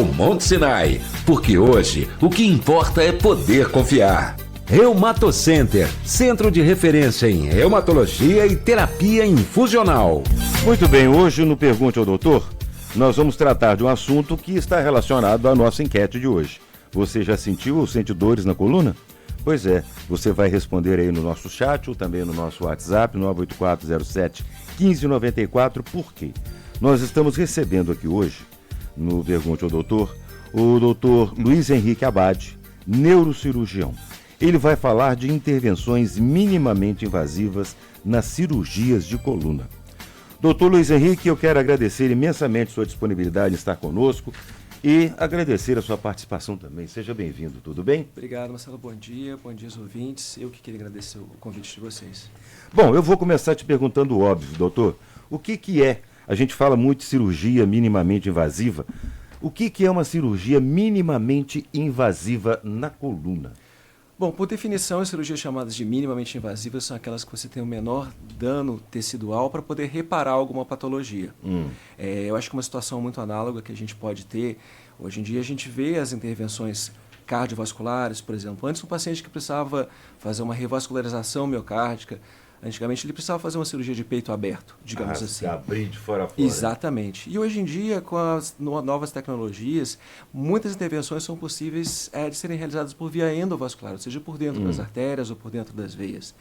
Hospital Monte Sinai, porque hoje o que importa é poder confiar. Reumatocenter, centro de referência em reumatologia e terapia infusional. Muito bem, hoje no Pergunte ao Doutor, nós vamos tratar de um assunto que está relacionado à nossa enquete de hoje. Você já sentiu ou sente dores na coluna? Pois é, você vai responder aí no nosso chat ou também no nosso WhatsApp, 98407-1594, por quê? Nós estamos recebendo aqui hoje, no Pergunte ao Doutor, o doutor Luiz Henrique Abad, neurocirurgião. Ele vai falar de intervenções minimamente invasivas nas cirurgias de coluna. Doutor Luiz Henrique, eu quero agradecer imensamente sua disponibilidade em estar conosco e agradecer a sua participação também. Seja bem-vindo, tudo bem? Obrigado, Marcelo. Bom dia aos ouvintes. Eu que queria agradecer o convite de vocês. Bom, eu vou começar te perguntando o óbvio, doutor. O que é? A gente fala muito de cirurgia minimamente invasiva. O que é uma cirurgia minimamente invasiva na coluna? Bom, por definição, as cirurgias chamadas de minimamente invasivas são aquelas que você tem o menor dano tecidual para poder reparar alguma patologia. Eu acho que uma situação muito análoga que a gente pode ter, hoje em dia a gente vê as intervenções cardiovasculares, por exemplo. Antes, um paciente que precisava fazer uma revascularização miocárdica, antigamente ele precisava fazer uma cirurgia de peito aberto, digamos assim. Abrir de fora a fora. Exatamente. E hoje em dia, com as novas tecnologias, muitas intervenções são possíveis de serem realizadas por via endovascular, ou seja, por dentro das artérias ou por dentro das veias.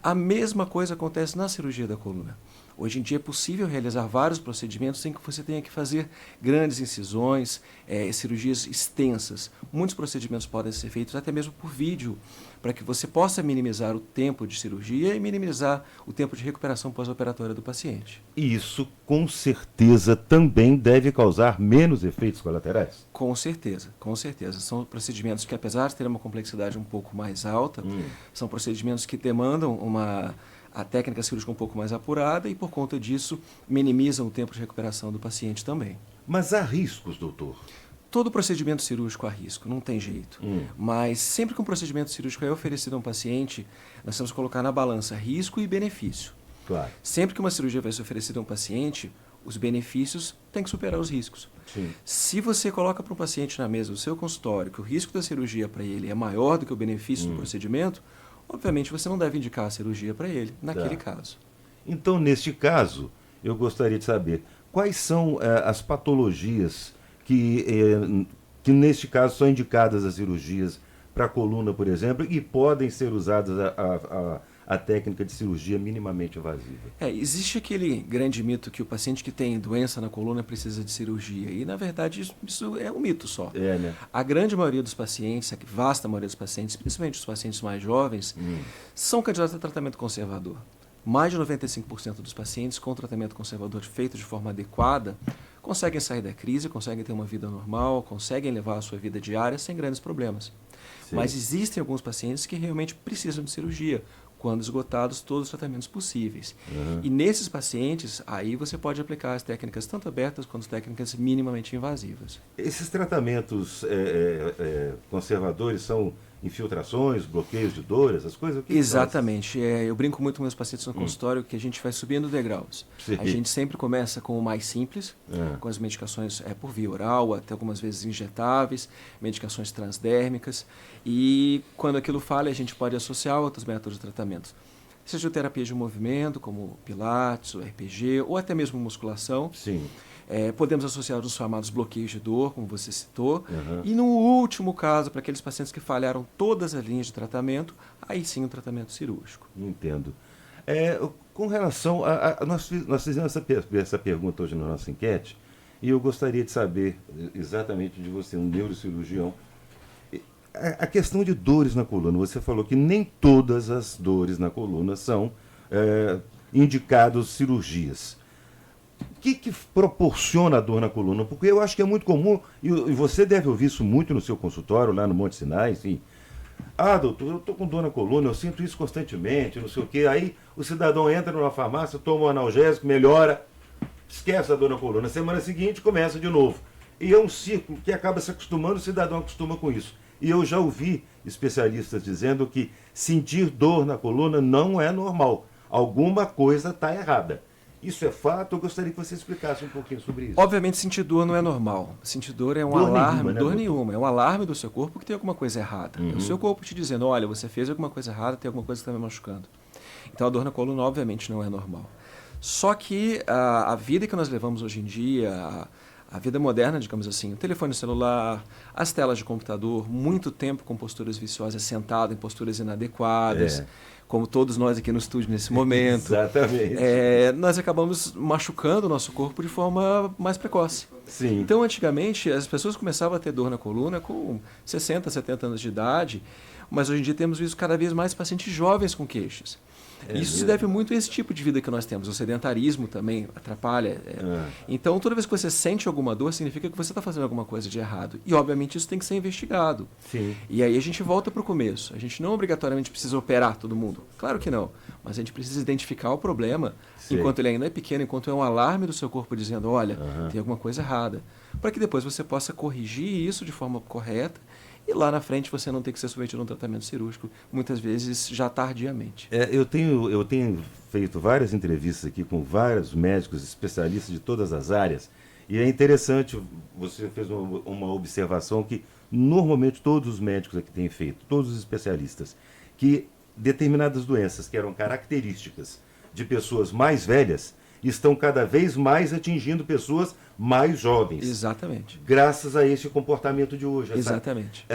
A mesma coisa acontece na cirurgia da coluna. Hoje em dia é possível realizar vários procedimentos sem que você tenha que fazer grandes incisões, cirurgias extensas. Muitos procedimentos podem ser feitos até mesmo por vídeo, para que você possa minimizar o tempo de cirurgia e minimizar o tempo de recuperação pós-operatória do paciente. E isso, com certeza, também deve causar menos efeitos colaterais? Com certeza, com certeza. São procedimentos que, apesar de terem uma complexidade um pouco mais alta, são procedimentos que demandam a técnica cirúrgica um pouco mais apurada e, por conta disso, minimizam o tempo de recuperação do paciente também. Mas há riscos, doutor? Todo procedimento cirúrgico há risco, não tem jeito. Mas sempre que um procedimento cirúrgico é oferecido a um paciente, nós temos que colocar na balança risco e benefício. Claro. Sempre que uma cirurgia vai ser oferecida a um paciente, os benefícios têm que superar os riscos. Sim. Se você coloca para um paciente na mesa do seu consultório que o risco da cirurgia para ele é maior do que o benefício do procedimento, obviamente você não deve indicar a cirurgia para ele, naquele caso. Então, neste caso, eu gostaria de saber quais são as patologias que neste caso são indicadas as cirurgias para a coluna, por exemplo, e podem ser usadas a técnica de cirurgia minimamente invasiva. Existe aquele grande mito que o paciente que tem doença na coluna precisa de cirurgia, e na verdade isso é um mito só. Né? A grande maioria dos pacientes, a vasta maioria dos pacientes, principalmente os pacientes mais jovens, são candidatos a tratamento conservador. Mais de 95% dos pacientes com tratamento conservador feito de forma adequada conseguem sair da crise, conseguem ter uma vida normal, conseguem levar a sua vida diária sem grandes problemas. Sim. Mas existem alguns pacientes que realmente precisam de cirurgia, quando esgotados todos os tratamentos possíveis. E nesses pacientes, aí você pode aplicar as técnicas tanto abertas quanto as técnicas minimamente invasivas. Esses tratamentos conservadores são infiltrações, bloqueios de dor, essas coisas? Exatamente. Eu brinco muito com meus pacientes no consultório que a gente vai subindo degraus. Sim. A gente sempre começa com o mais simples, com as medicações por via oral, até algumas vezes injetáveis, medicações transdérmicas, e quando aquilo falha, a gente pode associar outros métodos de tratamento. Seja terapia de movimento, como Pilates, ou RPG, ou até mesmo musculação. Sim. Podemos associar os chamados bloqueios de dor, como você citou. E no último caso, para aqueles pacientes que falharam todas as linhas de tratamento, aí sim o tratamento cirúrgico. Entendo. Com relação nós fizemos essa pergunta hoje na nossa enquete, e eu gostaria de saber exatamente de você, um neurocirurgião, a questão de dores na coluna. Você falou que nem todas as dores na coluna são indicadas cirurgias. O que proporciona a dor na coluna? Porque eu acho que é muito comum, e você deve ouvir isso muito no seu consultório, lá no Monte Sinai, enfim. Doutor, eu estou com dor na coluna, eu sinto isso constantemente, não sei o quê. Aí o cidadão entra numa farmácia, toma um analgésico, melhora, esquece a dor na coluna. Na semana seguinte começa de novo. E é um ciclo que acaba se acostumando, o cidadão acostuma com isso. E eu já ouvi especialistas dizendo que sentir dor na coluna não é normal. Alguma coisa está errada. Isso é fato? Eu gostaria que você explicasse um pouquinho sobre isso. Obviamente, sentir dor não é normal. Sentir dor é um Dor alarme, nenhuma, né, dor doutor? nenhuma. É um alarme do seu corpo que tem alguma coisa errada. É o seu corpo te dizendo, olha, você fez alguma coisa errada, tem alguma coisa que está me machucando. Então, a dor na coluna, obviamente, não é normal. Só que a vida que nós levamos hoje em dia, a vida moderna, digamos assim, o telefone celular, as telas de computador, muito tempo com posturas viciosas, sentado em posturas inadequadas, como todos nós aqui no estúdio nesse momento. Exatamente. Nós acabamos machucando o nosso corpo de forma mais precoce. Sim. Então, antigamente, as pessoas começavam a ter dor na coluna com 60, 70 anos de idade, mas hoje em dia temos visto cada vez mais pacientes jovens com queixas. Isso se deve muito a esse tipo de vida que nós temos. O sedentarismo também atrapalha. Então, toda vez que você sente alguma dor, significa que você está fazendo alguma coisa de errado. E, obviamente, isso tem que ser investigado. Sim. E aí a gente volta para o começo. A gente não obrigatoriamente precisa operar todo mundo. Claro que não. Mas a gente precisa identificar o problema enquanto ele ainda é pequeno, enquanto é um alarme do seu corpo dizendo, olha, tem alguma coisa errada. Para que depois você possa corrigir isso de forma correta e lá na frente você não ter que ser submetido a um tratamento cirúrgico, muitas vezes já tardiamente. Eu tenho feito várias entrevistas aqui com vários médicos especialistas de todas as áreas, e é interessante, você fez uma observação que normalmente todos os médicos aqui têm feito, todos os especialistas, que determinadas doenças que eram características de pessoas mais velhas estão cada vez mais atingindo pessoas mais jovens. Exatamente. Graças a esse comportamento de hoje. Exatamente.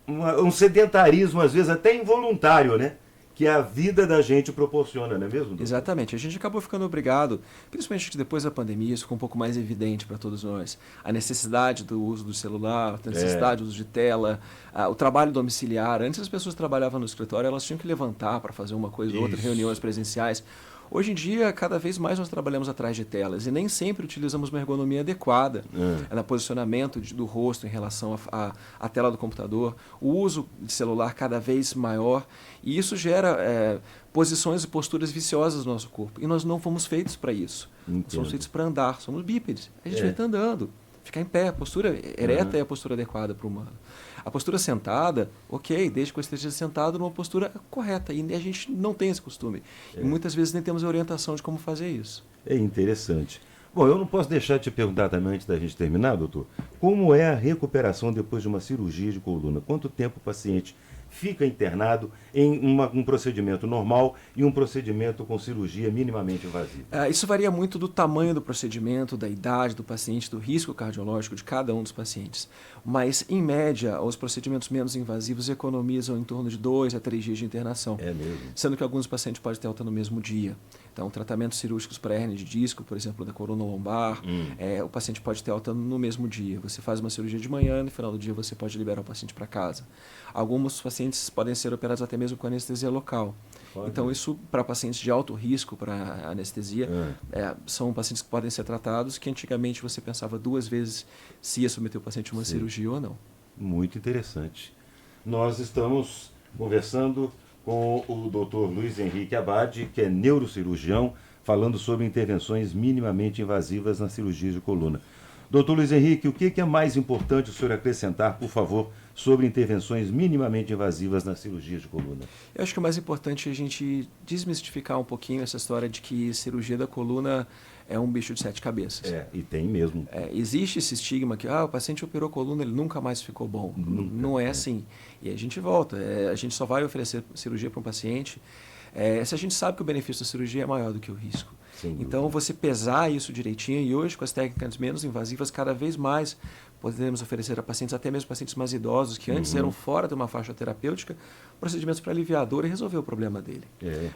Um sedentarismo, às vezes, até involuntário, né? Que a vida da gente proporciona, não é mesmo, doutor? Exatamente. A gente acabou ficando obrigado, principalmente depois da pandemia, isso ficou um pouco mais evidente para todos nós. A necessidade do uso do celular, a necessidade do uso de tela, o trabalho domiciliar. Antes as pessoas trabalhavam no escritório, elas tinham que levantar para fazer uma coisa ou outra, reuniões presenciais. Hoje em dia, cada vez mais nós trabalhamos atrás de telas e nem sempre utilizamos uma ergonomia adequada no posicionamento do rosto em relação à tela do computador, o uso de celular cada vez maior, e isso gera posições e posturas viciosas no nosso corpo. E nós não fomos feitos para isso. Entendo. Somos feitos para andar, somos bípedes. A gente vai estar andando. Ficar em pé, a postura ereta é a postura adequada para o humano. A postura sentada, ok, desde que eu esteja sentado numa postura correta. E a gente não tem esse costume. E muitas vezes nem temos a orientação de como fazer isso. É interessante. Bom, eu não posso deixar de te perguntar também, antes da gente terminar, doutor, como é a recuperação depois de uma cirurgia de coluna? Quanto tempo o paciente fica internado em um procedimento normal e um procedimento com cirurgia minimamente invasiva? Isso varia muito do tamanho do procedimento, da idade do paciente, do risco cardiológico de cada um dos pacientes. Mas, em média, os procedimentos menos invasivos economizam em torno de 2 a 3 dias de internação. É mesmo? Sendo que alguns pacientes podem ter alta no mesmo dia. Então, tratamentos cirúrgicos para hérnia de disco, por exemplo, da coluna lombar, o paciente pode ter alta no mesmo dia. Você faz uma cirurgia de manhã, no final do dia você pode liberar o paciente para casa. Alguns pacientes podem ser operados até mesmo com anestesia local. Então, isso para pacientes de alto risco para anestesia, são pacientes que podem ser tratados que antigamente você pensava 2 vezes se ia submeter o paciente a uma cirurgia ou não. Muito interessante. Nós estamos conversando com o Dr. Luiz Henrique Abad, que é neurocirurgião, falando sobre intervenções minimamente invasivas na cirurgia de coluna. Dr. Luiz Henrique, o que é mais importante o senhor acrescentar, por favor, sobre intervenções minimamente invasivas na cirurgia de coluna? Eu acho que o mais importante é a gente desmistificar um pouquinho essa história de que cirurgia da coluna é um bicho de 7 cabeças. E tem mesmo. Existe esse estigma que o paciente operou coluna, ele nunca mais ficou bom. Não é assim. E a gente volta. A gente só vai oferecer cirurgia para um paciente se a gente sabe que o benefício da cirurgia é maior do que o risco. Então, você pesar isso direitinho, e hoje, com as técnicas menos invasivas, cada vez mais podemos oferecer a pacientes, até mesmo pacientes mais idosos, que antes eram fora de uma faixa terapêutica, procedimentos para aliviar a dor e resolver o problema dele.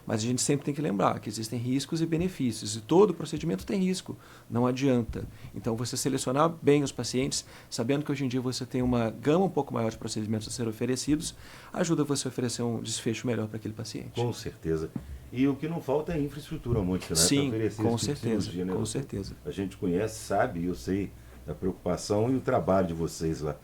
Mas a gente sempre tem que lembrar que existem riscos e benefícios, e todo procedimento tem risco, não adianta. Então, você selecionar bem os pacientes, sabendo que hoje em dia você tem uma gama um pouco maior de procedimentos a ser oferecidos, ajuda você a oferecer um desfecho melhor para aquele paciente. Com certeza. E o que não falta é infraestrutura, Monte, né? Sim, com certeza, cirurgia, né? Com certeza. A gente conhece, sabe, eu sei da preocupação e o trabalho de vocês lá.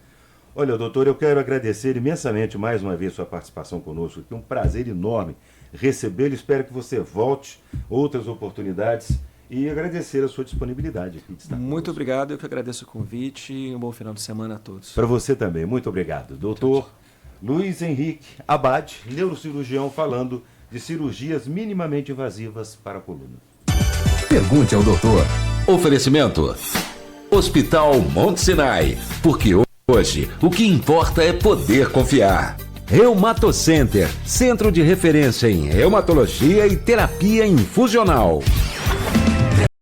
Olha, doutor, eu quero agradecer imensamente mais uma vez sua participação conosco. É um prazer enorme recebê-lo. Espero que você volte outras oportunidades e agradecer a sua disponibilidade aqui. Muito obrigado, eu que agradeço o convite e um bom final de semana a todos. Para você também, muito obrigado. Doutor Luiz Henrique Abad, neurocirurgião, falando de cirurgias minimamente invasivas para a coluna. Pergunte ao doutor. Oferecimento: Hospital Monte Sinai, porque hoje o que importa é poder confiar. Reumatocenter, centro de referência em reumatologia e terapia infusional.